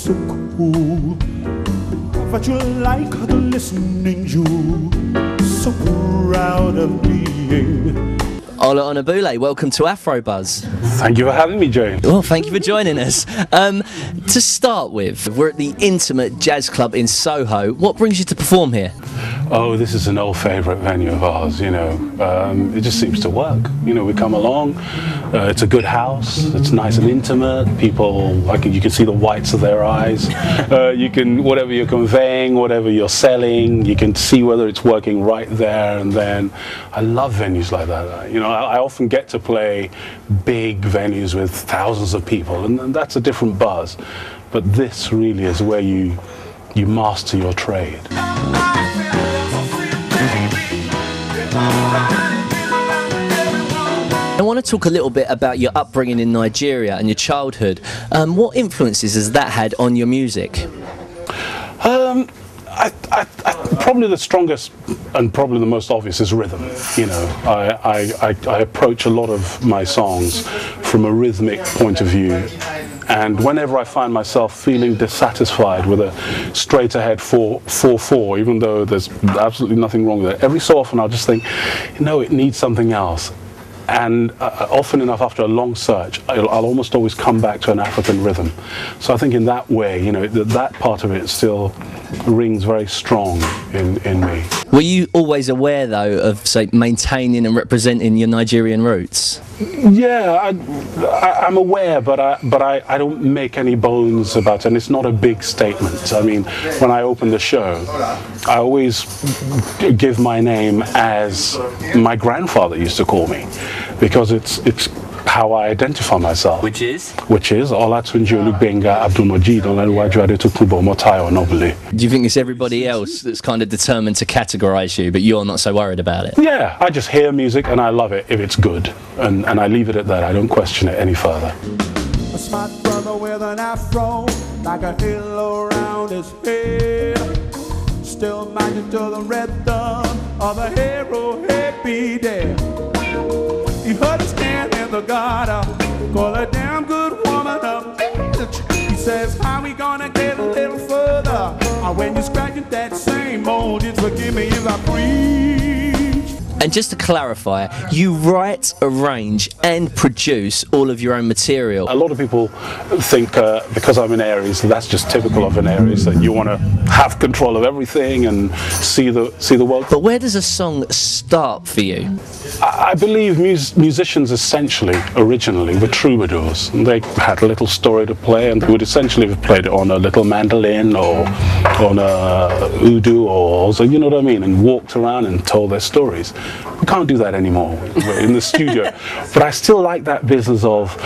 so cool. But you like the listening jewel, so proud of being. Ola Onabule, welcome to Afrobuzz. Thank you for having me, James. Well, thank you for joining us. To start with, we're at the Intimate Jazz Club in Soho. What brings you to perform here? Oh, this is an old favourite venue of ours, you know. It just seems to work. You know, we come along, it's a good house, it's nice and intimate, people, you can see the whites of their eyes. You can, whatever you're conveying, whatever you're selling, you can see whether it's working right there and then. I love venues like that. You know, I often get to play big venues with thousands of people, and that's a different buzz. But this really is where you master your trade. I want to talk a little bit about your upbringing in Nigeria and your childhood. What influences has that had on your music? Probably the strongest and probably the most obvious is rhythm. You know, I approach a lot of my songs from a rhythmic point of view, and whenever I find myself feeling dissatisfied with a straight ahead 4/4, even though there's absolutely nothing wrong with it, every so often I'll just think, you know, it needs something else. And often enough, after a long search, I'll almost always come back to an African rhythm. So I think in that way, you know, that part of it still rings very strong in me. Were you always aware, though, of, say, maintaining and representing your Nigerian roots? Yeah, I'm aware, but I don't make any bones about it, and it's not a big statement. I mean, when I open the show, I always give my name as my grandfather used to call me, because it's how I identify myself. Which is? Which is Ola Benga Abdulmajid Onabule. Do you think it's everybody else that's kind of determined to categorise you, but you're not so worried about it? Yeah, I just hear music and I love it if it's good, and I leave it at that. I don't question it any further. A smart brother with an afro, like a halo around his head, still marching to the rhythm of the hero happy day. He heard his hand in the gutter, call a damn good woman up. He says, how we gonna get a little further? When you're scratching that same old, just forgive me if I preach. And just to clarify, you write, arrange and produce all of your own material. A lot of people think because I'm in Aries, that's just typical of an Aries, that you want to have control of everything and see the world. But where does a song start for you? I believe musicians essentially, originally, were troubadours. They had a little story to play, and they would essentially have played it on a little mandolin or on a oud, or so, you know what I mean, and walked around and told their stories. We can't do that anymore. We're in the studio. But I still like that business of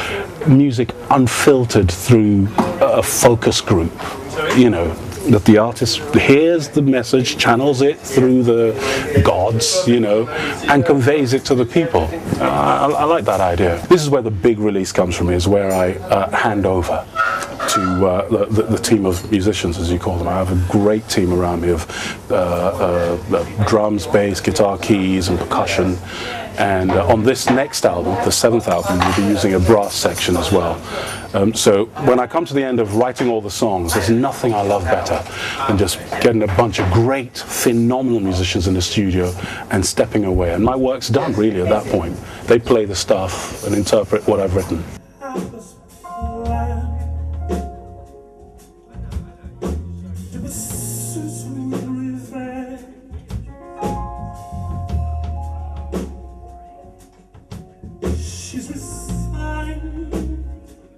music unfiltered through a focus group, you know, that the artist hears the message, channels it through the gods, you know, and conveys it to the people. I like that idea. This is where the big release comes from, is where I hand over to the team of musicians, as you call them. I have a great team around me of drums, bass, guitar, keys and percussion. And on this next album, the 7th album, we'll be using a brass section as well. So when I come to the end of writing all the songs, there's nothing I love better than just getting a bunch of great, phenomenal musicians in the studio and stepping away. And my work's done, really, at that point. They play the stuff and interpret what I've written. She's resigned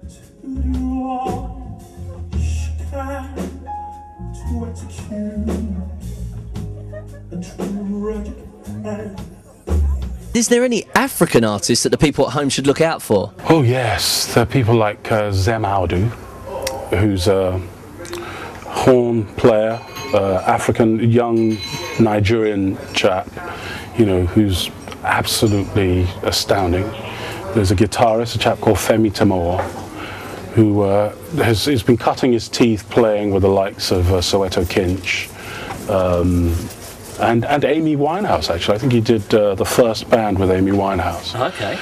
to do all she can to execute a tragic end. Is there any African artists that the people at home should look out for? Oh yes, there are people like Zem Audu, who's a horn player, African young Nigerian chap, you know, who's absolutely astounding. There's a guitarist, a chap called Femi Temor, who has been cutting his teeth playing with the likes of Soweto Kinch, and Amy Winehouse, actually. I think he did the first band with Amy Winehouse. Okay.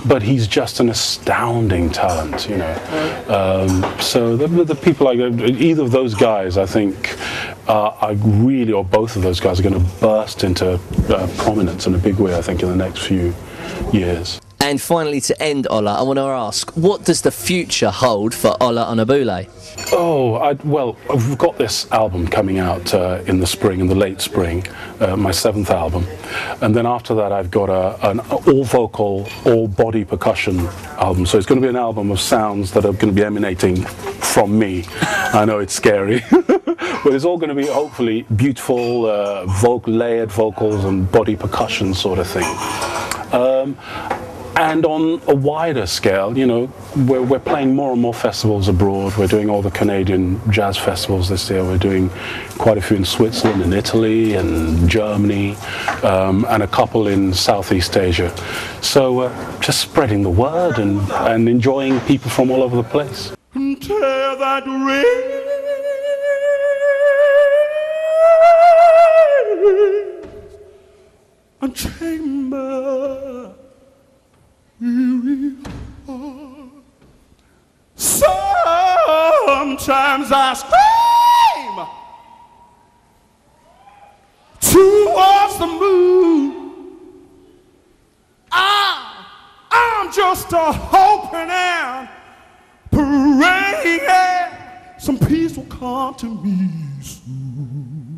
But he's just an astounding talent, you know. So the people like either of those guys, I think, are really, or both of those guys, are going to burst into prominence in a big way, I think, in the next few years. And finally, to end, Ola, I want to ask, what does the future hold for Ola Onabule? Oh, well, I've got this album coming out in the spring, in the late spring, my 7th album. And then after that, I've got an all-vocal, all-body percussion album. So it's going to be an album of sounds that are going to be emanating from me. I know it's scary. But it's all going to be, hopefully, beautiful, layered vocals and body percussion sort of thing. And on a wider scale, you know, we're playing more and more festivals abroad. We're doing all the Canadian jazz festivals this year. We're doing quite a few in Switzerland and Italy and Germany, and a couple in Southeast Asia. So just spreading the word and enjoying people from all over the place. Tear that ring and chamber. Sometimes I scream towards the moon. I'm just a hoping and praying some peace will come to me soon.